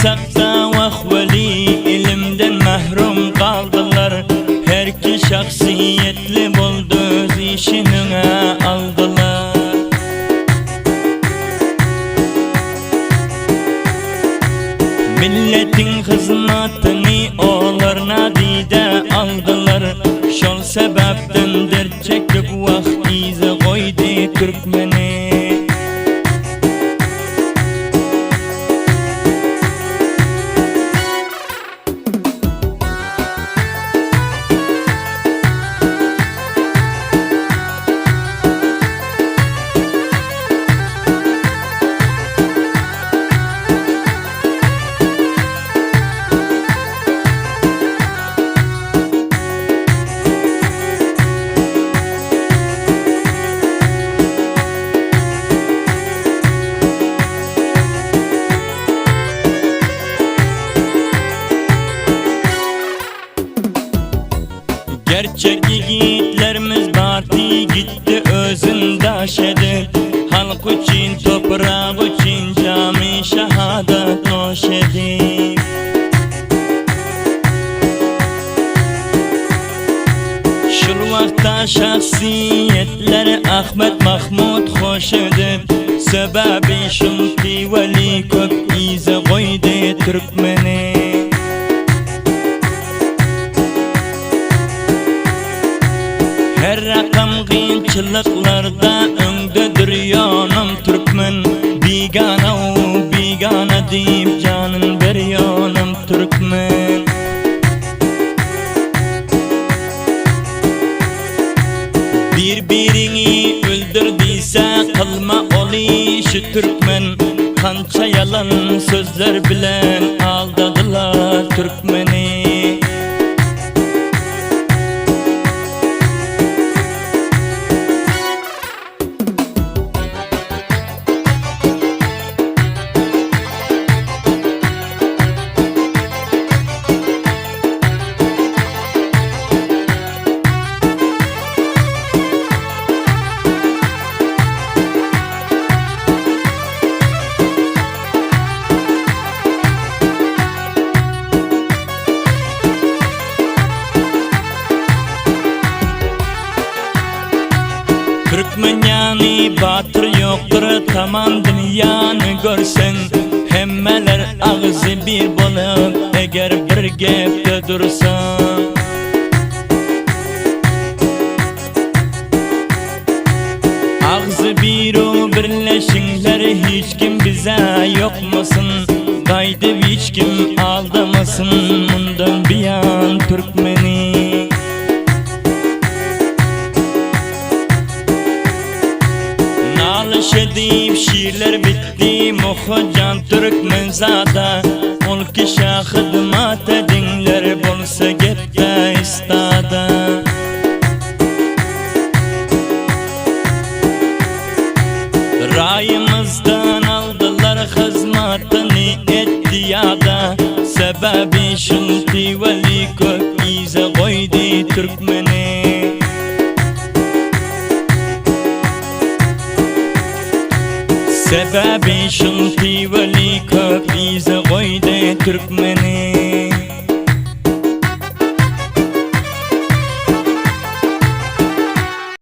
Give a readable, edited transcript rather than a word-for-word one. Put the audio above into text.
sakta vahveli ilimden mahrum kaldılar. Her iki şahsiyetli buldu öz işine aldılar. Milletin hizmetini olar nadide aldılar. Şol sebeptendir çekip vakt izi koydu Türkmeni. Gerçek yiğitlerimiz parti gitti özündaş edip, halk için toprak için cami şehadet noş edip. Şul vakta şahsiyetler Ahmet Mahmud hoş edip, sebebi şunti veli köp ize koydu Türkmeni. Her rakam kıyınçılıklarda öndedir yanım Türkmen. Bigana o bigana deyip canın ver yanım Türkmen. Birbirini öldürdüyse kılma ol işi Türkmen. Kança yalan sözler bilen aldadılar Türkmeni. Türkmen yani batır yoktur, tamam dünyanı görsen. Hemmeler ağzı bir bulup eğer bir gepte dursan. Ağzı bir o birleşinler, hiç kim bize yok musun? Kaydı hiç kim aldamasın bundan bir yan Türkmeni. Nalış edip şiirler bitti muhcan Türkmen zada. Ol ki şahidmat edinler bulsa gette istada. Rayımızdan aldılar hizmetini ettiyada. Sebebi şunti veli kök ize koydu Türkmeni. Sebebi şunti veli kök ize koydu Türkmeni.